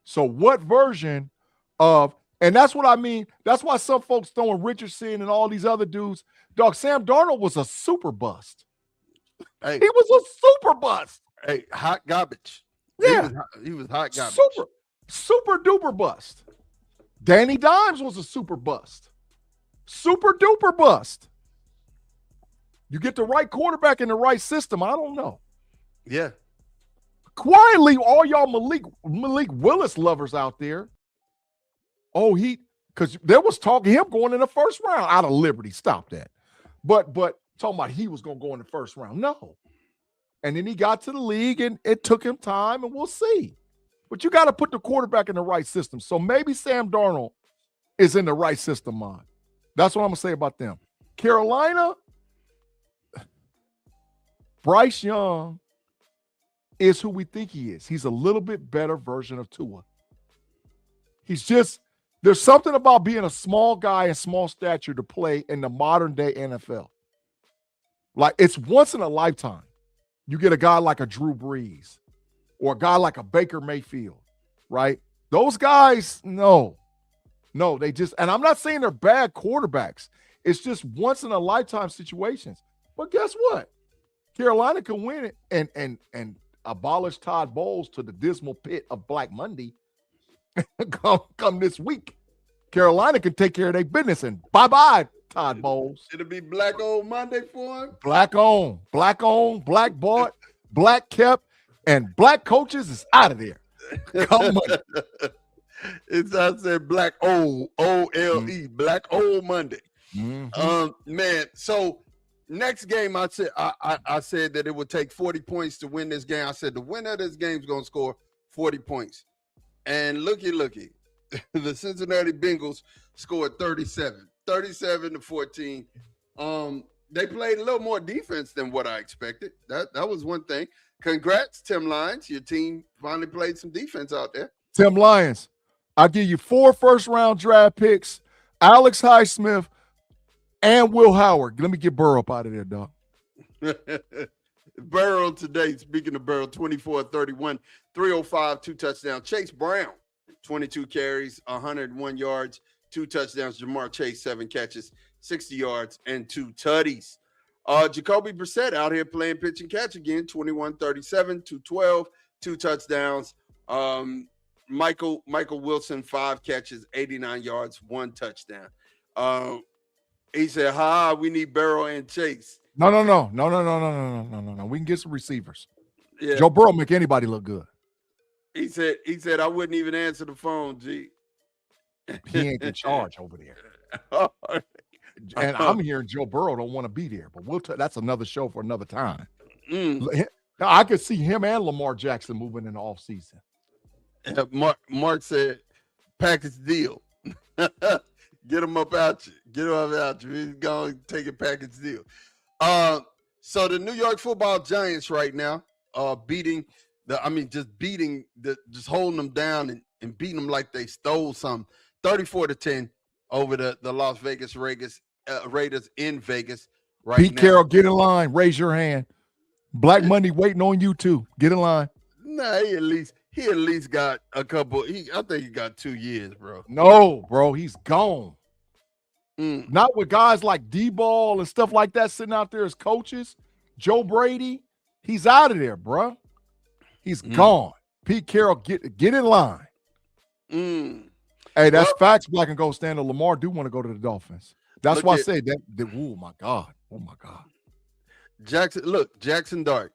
So what version of, and that's what I mean, that's why some folks throwing Richardson and all these other dudes, dog, Sam Darnold was a super bust. Hey, he was a super bust. Hey, hot garbage. Yeah. He was hot garbage. Super duper bust. Danny Dimes was a super bust. Super duper bust. You get the right quarterback in the right system, I don't know. Yeah. Quietly, all y'all Malik Willis lovers out there. Oh, because there was talk of him going in the first round out of Liberty. Stop that. But talking about he was going to go in the first round. No. And then he got to the league and it took him time and we'll see. But you got to put the quarterback in the right system. So maybe Sam Darnold is in the right system, man. That's what I'm going to say about them. Carolina, Bryce Young is who we think he is. He's a little bit better version of Tua. There's something about being a small guy and small stature to play in the modern day NFL. Like, it's once in a lifetime. You get a guy like a Drew Brees or a guy like a Baker Mayfield, right? Those guys, no, they just, and I'm not saying they're bad quarterbacks. It's just once in a lifetime situations. But guess what? Carolina can win it and abolish Todd Bowles to the dismal pit of Black Monday come this week. Carolina can take care of their business and bye-bye, Todd Bowles. It'll be Black Old Monday for him. Black owned, black bought, black kept, and black coaches is out of there. Come Monday. I said Black O-L-E, Black Old Monday. Man, so next game, I said that it would take 40 points to win this game. I said the winner of this game is going to score 40 points. And looky, the Cincinnati Bengals scored 37 to 14. They played a little more defense than what I expected. That was one thing. Congrats, Tim Lyons. Your team finally played some defense out there. Tim Lyons, I'll give you 4 first-round draft picks, Alex Highsmith, and Will Howard. Let me get Burrow up out of there, dog. Burrow today, speaking of Burrow, 24-31, 305, 2 touchdowns. Chase Brown, 22 carries, 101 yards, 2 touchdowns. Jamar Chase, 7 catches, 60 yards, and 2 tutties. Jacoby Brissett out here playing pitch and catch again, 21-37, 212, 2 touchdowns. Michael Wilson, 5 catches, 89 yards, 1 touchdown. He said, we need Burrow and Chase. No. We can get some receivers. Yeah. Joe Burrow make anybody look good. He said I wouldn't even answer the phone, G. He ain't in charge over there. And I'm hearing Joe Burrow don't want to be there, but that's another show for another time. I could see him and Lamar Jackson moving in the offseason. Mark said, package deal. Get him up out you. Get him up out you. He's going to take a package deal. So the New York Football Giants right now just holding them down and beating them like they stole something. 34-10 over the Las Vegas Raiders in Vegas right Pete now. Carroll, get in line. Raise your hand. Black Money waiting on you too. Get in line. Nah, he at least got a couple. I think he got 2 years, bro. No, bro, he's gone. Not with guys like D-Ball and stuff like that sitting out there as coaches. Joe Brady, he's out of there, bro. He's gone. Pete Carroll, get in line. Hey, that's facts. Black and Gold Standard. Lamar do want to go to the Dolphins. That's why I said that. Oh my God. Jackson Dart,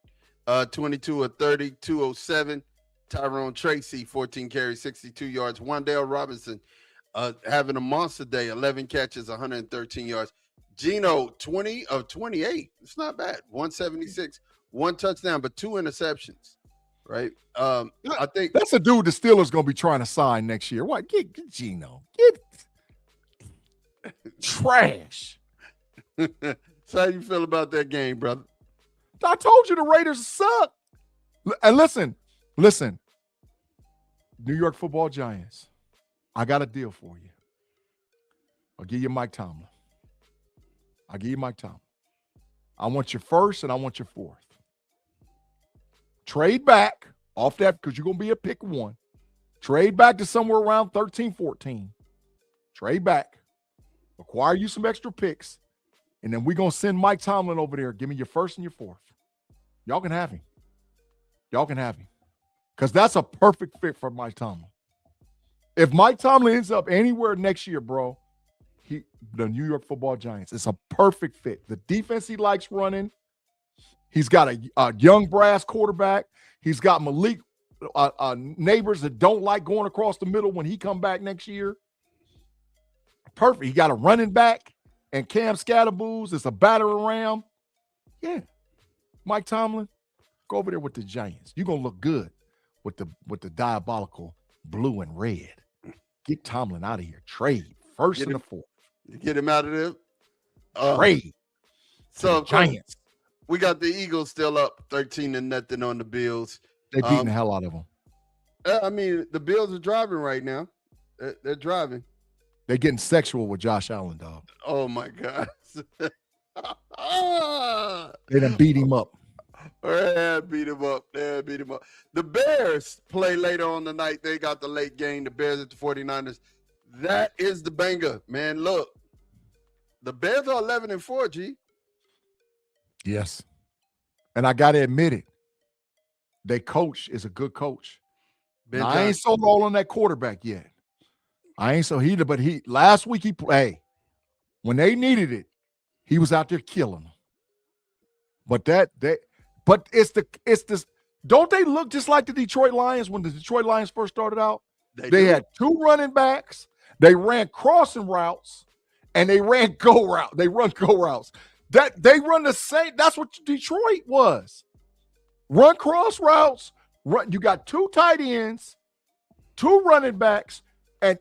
22 of 30, 207. Tyrone Tracy, 14 carries, 62 yards. Wan'Dale Robinson, having a monster day, 11 catches, 113 yards. Geno, 20 of 28. It's not bad. 176, 1 touchdown, but 2 interceptions. Right? I think that's a dude the Steelers gonna be trying to sign next year. What? Get Geno. Get trash. So how you feel about that game, brother? I told you the Raiders suck. And listen. New York Football Giants. I got a deal for you. I'll give you Mike Tomlin. I want your first and I want your fourth. Trade back off that because you're going to be a pick 1. Trade back to somewhere around 13, 14. Trade back. Acquire you some extra picks. And then we're going to send Mike Tomlin over there. Give me your first and your fourth. Y'all can have him. Because that's a perfect fit for Mike Tomlin. If Mike Tomlin ends up anywhere next year, bro, the New York Football Giants, it's a perfect fit. The defense he likes running. He's got a young brass quarterback. He's got Malik neighbors that don't like going across the middle when he come back next year. Perfect. He got a running back and Cam Scatterboos. It's a battering ram. Yeah. Mike Tomlin, go over there with the Giants. You're going to look good with the diabolical blue and red. Get Tomlin out of here. Trade. First and the fourth. Get him out of there. Trade. So Giants. We got the Eagles still up 13-0 on the Bills. They're beating the hell out of them. I mean, the Bills are driving right now. They're driving. They're getting sexual with Josh Allen, dog. Oh, my God. They done beat him up. Beat him up. The Bears play later on tonight. They got the late game. The Bears at the 49ers. That is the banger, man. Look, the Bears are 11-4, G. Yes. And I got to admit it. Their coach is a good coach. Now, I ain't sold all on that quarterback yet. But last week he played. When they needed it, he was out there killing them. But it's Don't they look just like the Detroit Lions when the Detroit Lions first started out? They do. had 2 running backs. They ran crossing routes, and they ran go route. They run go routes. That they run the same. That's what Detroit was. Run cross routes. Run. You got 2 tight ends, 2 running backs, and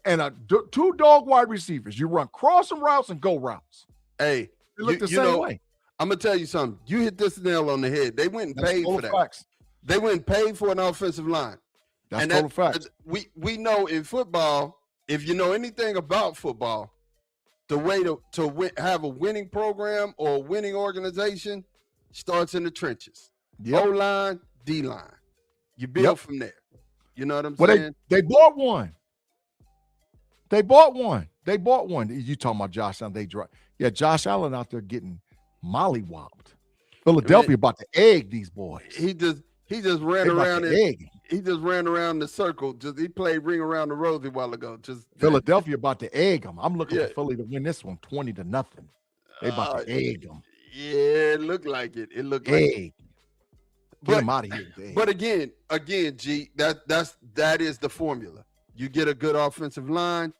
2 dog wide receivers. You run crossing routes and go routes. Hey, They look the same way. I'm gonna tell you something. You hit this nail on the head. They went and paid for that. Facts. They went and paid for an offensive line. That's total facts. We know in football, if you know anything about football, the way to have a winning program or a winning organization starts in the trenches. Yep. O-line, D-line. You build from there. You know what I'm saying? They bought one. They bought one. You talking about Josh Allen? Josh Allen out there getting mollywopped. Philadelphia about to egg these boys. He just ran around he just ran around the circle. He played ring around the rosy a while ago. Philadelphia about to egg them. I'm looking for Philly to win this one 20-0. They about to egg them. Yeah, it looked like it. It looked like egg. Get them out of here. But again, G, that is the formula. You get a good offensive line.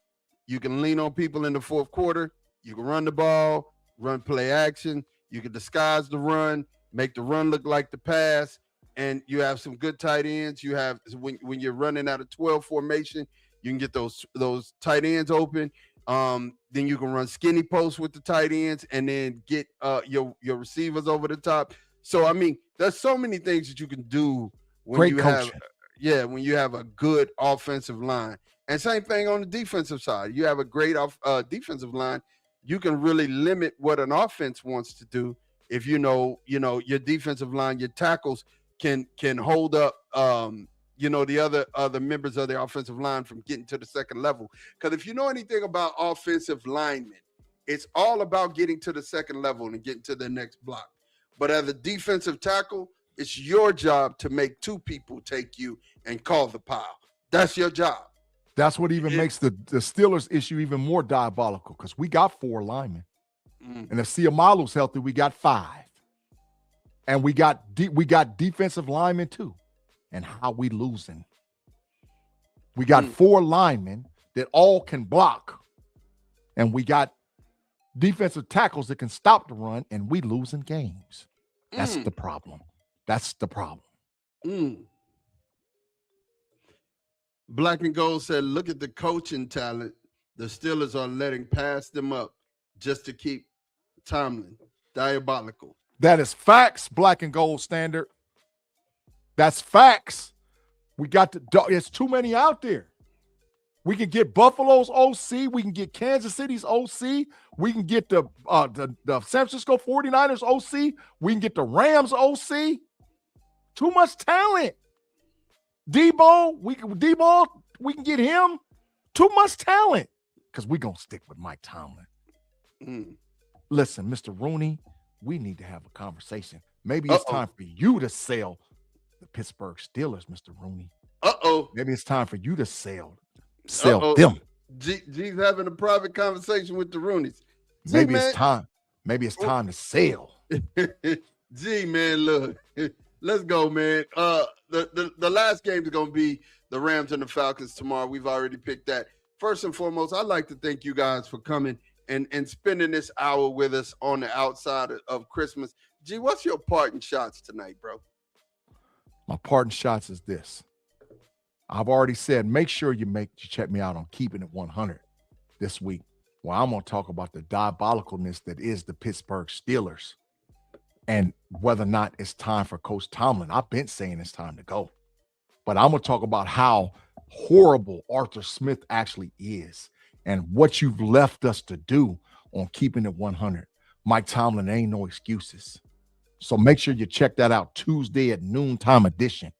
You can lean on people in the fourth quarter. You can run the ball, run play action. You can disguise the run, make the run look like the pass. And you have some good tight ends. You have when you're running out of 12 formation, you can get those tight ends open. Then you can run skinny posts with the tight ends, and then get your receivers over the top. So I mean, there's so many things that you can do when you have a good offensive line. And same thing on the defensive side. You have a great defensive line. You can really limit what an offense wants to do if you know your defensive line, your tackles can hold up the other members of the offensive line from getting to the second level. Because if you know anything about offensive linemen, it's all about getting to the second level and getting to the next block. But as a defensive tackle, it's your job to make 2 people take you and call the pile. That's your job. That's what even makes the Steelers issue even more diabolical, because we got 4 linemen. And if Siamalu's healthy, we got 5. And we got defensive linemen too. And how we losing? We got 4 linemen that all can block. And we got defensive tackles that can stop the run, and we losing games. That's the problem. Black and Gold said, look at the coaching talent. The Steelers are letting pass them up just to keep Tomlin. Diabolical. That is facts, Black and Gold Standard. That's facts. It's too many out there. We can get Buffalo's OC. We can get Kansas City's OC. We can get the San Francisco 49ers OC. We can get the Rams OC. Too much talent. Debo, we can get him. Too much talent. Because we're going to stick with Mike Tomlin. Listen, Mr. Rooney, we need to have a conversation. Maybe it's time for you to sell the Pittsburgh Steelers, Mr. Rooney. Maybe it's time for you to sell them. G's having a private conversation with the Rooneys. Maybe it's time. Maybe it's time to sell. G, man, look. Let's go, man. The last game is going to be the Rams and the Falcons tomorrow. We've already picked that. First and foremost, I'd like to thank you guys for coming and spending this hour with us on the outside of Christmas. G, what's your parting shots tonight, bro? My parting shots is this. I've already said, make sure you check me out on Keeping It 100 this week, where I'm going to talk about the diabolicalness that is the Pittsburgh Steelers and whether or not it's time for Coach Tomlin. I've been saying it's time to go, but I'm going to talk about how horrible Arthur Smith actually is and what you've left us to do on Keeping It 100. Mike Tomlin ain't no excuses. So make sure you check that out Tuesday at noontime edition,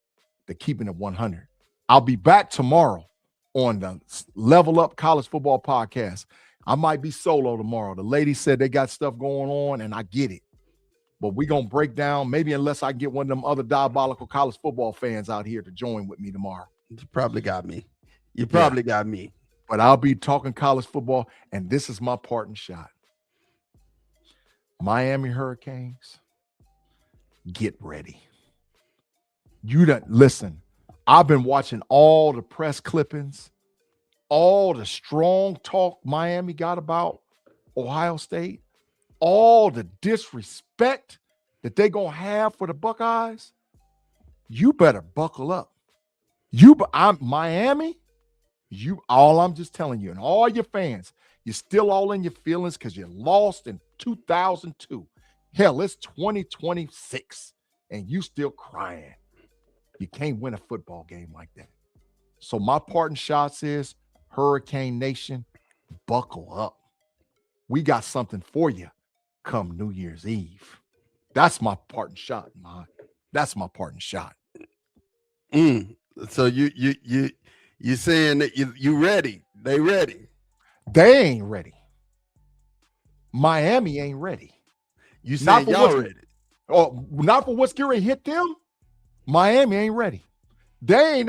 the Keeping It 100. I'll be back tomorrow on the Level Up College Football Podcast. I might be solo tomorrow. The ladies said they got stuff going on, and I get it. But we're going to break down, maybe unless I get one of them other diabolical college football fans out here to join with me tomorrow. You probably got me. Got me. But I'll be talking college football, and this is my parting shot. Miami Hurricanes, get ready. You don't listen. I've been watching all the press clippings, all the strong talk Miami got about Ohio State, all the disrespect that they gonna have for the Buckeyes. You better buckle up. I'm Miami. I'm just telling you, and all your fans, you're still all in your feelings because you lost in 2002. Hell, it's 2026, and you still crying. You can't win a football game like that. So my parting shots is Hurricane Nation, buckle up. We got something for you come New Year's Eve. That's my parting shot, man. That's my parting shot. So you saying that you ready? They ready? They ain't ready. Miami ain't ready. You saying y'all ready? Oh, not for what's going to hit them. Miami ain't ready. They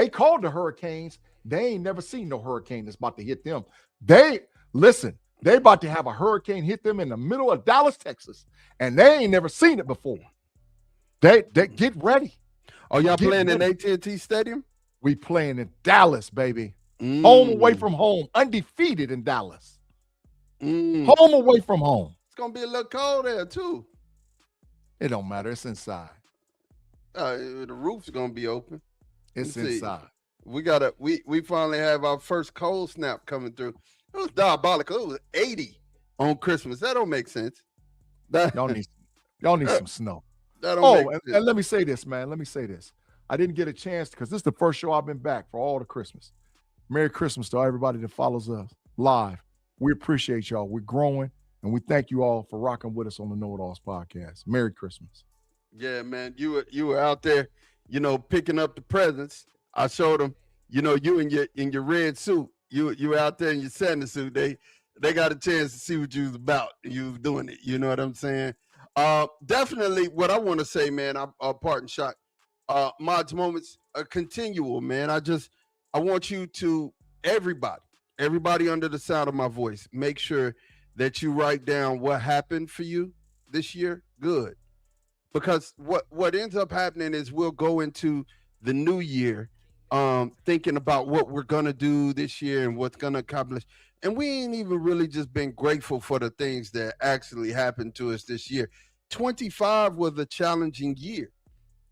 called the hurricanes. They ain't never seen no hurricane that's about to hit them. They about to have a hurricane hit them in the middle of Dallas, Texas, and they ain't never seen it before. They get ready. Oh, y'all playing in AT&T Stadium? We playing in Dallas, baby. Home away from home, undefeated in Dallas. Home away from home. It's gonna be a little cold there too. It don't matter. It's inside. The roof's gonna be open. It's inside. We finally have our first cold snap coming through. It was diabolical. It was 80 on Christmas. That don't make sense. Y'all need some snow. That don't make sense. And let me say this, man. Let me say this. I didn't get a chance because this is the first show I've been back for all the Christmas. Merry Christmas to everybody that follows us live. We appreciate y'all. We're growing, and we thank you all for rocking with us on the KnoItAllz podcast. Merry Christmas. Yeah, man. You were out there, picking up the presents. I showed them, you in your red suit. You were out there in your Santa suit. They got a chance to see what you was about. You was doing it. You know what I'm saying? Definitely what I want to say, man, a parting shot. Mods Moments are continual, man. I want you to, everybody under the sound of my voice, make sure that you write down what happened for you this year. Good. Because what ends up happening is we'll go into the new year thinking about what we're going to do this year and what's going to accomplish. And we ain't even really just been grateful for the things that actually happened to us this year. 25 was a challenging year.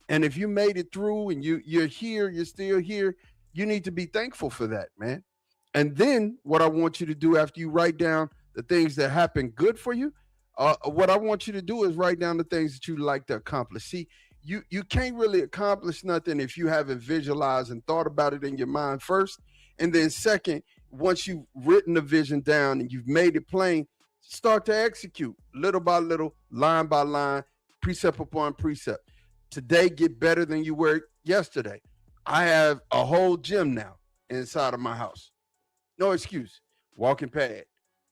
And if you made it through and you're here, you're still here, you need to be thankful for that, man. And then what I want you to do after you write down the things that happen good for you, what I want you to do is write down the things that you'd like to accomplish. See, you can't really accomplish nothing if you haven't visualized and thought about it in your mind first. And then second, once you've written the vision down and you've made it plain, start to execute little by little, line by line, precept upon precept. Today, get better than you were yesterday. I have a whole gym now inside of my house. No excuse. Walking pad,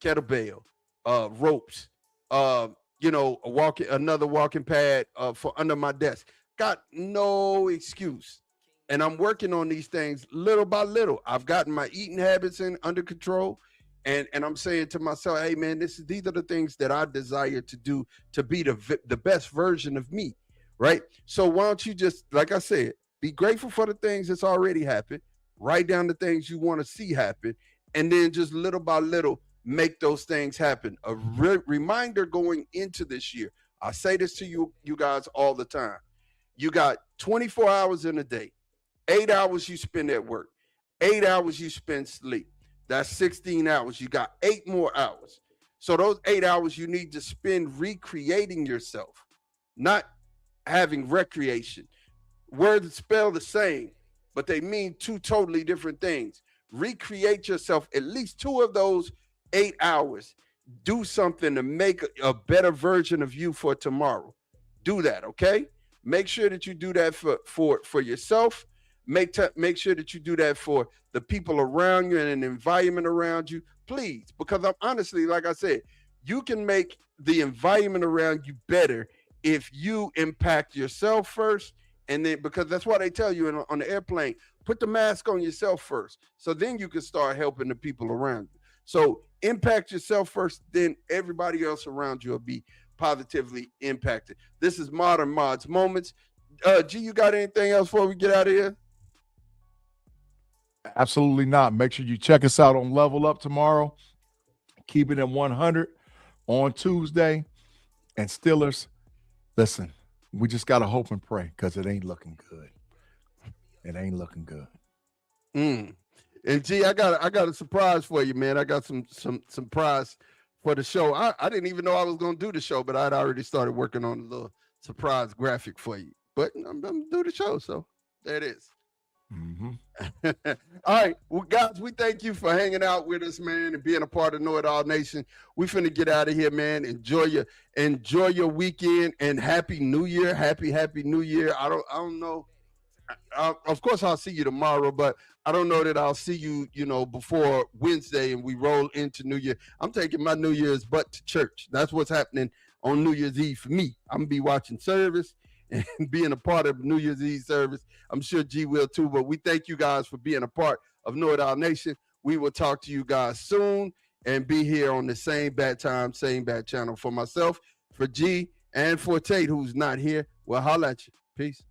kettlebell, ropes, another walking pad for under my desk. Got no excuse. And I'm working on these things little by little. I've gotten my eating habits under control. And I'm saying to myself, hey, man, these are the things that I desire to do to be the best version of me. Right. So why don't you just, like I said, be grateful for the things that's already happened. Write down the things you want to see happen. And then just little by little, make those things happen. A reminder going into this year. I say this to you guys all the time. You got 24 hours in a day. 8 hours you spend at work. 8 hours you spend sleep. That's 16 hours. You got 8 more hours. So those 8 hours you need to spend recreating yourself, not having recreation. Words spell the same, but they mean two totally different things. Recreate yourself at least 2 of those 8 hours. Do something to make a better version of you for tomorrow. Do that, okay? Make sure that you do that for yourself. Make sure that you do that for the people around you and the environment around you, please. Because I'm honestly, like I said, you can make the environment around you better if you impact yourself first. And then, because that's why they tell you on the airplane, put the mask on yourself first. So then you can start helping the people around you. So impact yourself first, then everybody else around you will be positively impacted. This is Modern Mods Moments. G, you got anything else before we get out of here? Absolutely not. Make sure you check us out on Level Up tomorrow. Keep it at 100 on Tuesday. And Steelers, listen, we just got to hope and pray because it ain't looking good. It ain't looking good. And G, I got a surprise for you, man. I got some surprise for the show. I didn't even know I was gonna do the show, but I'd already started working on a little surprise graphic for you. But I'm gonna do the show, so there it is. All right, well, guys, we thank you for hanging out with us, man, and being a part of Know It All Nation. We finna get out of here, man. Enjoy your weekend and happy New Year. Happy New Year. I don't know. Of course, I'll see you tomorrow, but I don't know that I'll see you, before Wednesday and we roll into New Year. I'm taking my New Year's butt to church. That's what's happening on New Year's Eve for me. I'm gonna be watching service and being a part of New Year's Eve service. I'm sure G will too, but we thank you guys for being a part of Know It All Nation. We will talk to you guys soon and be here on the same bad time, same bad channel. For myself, for G, and for Tate, who's not here, we'll holla at you. Peace.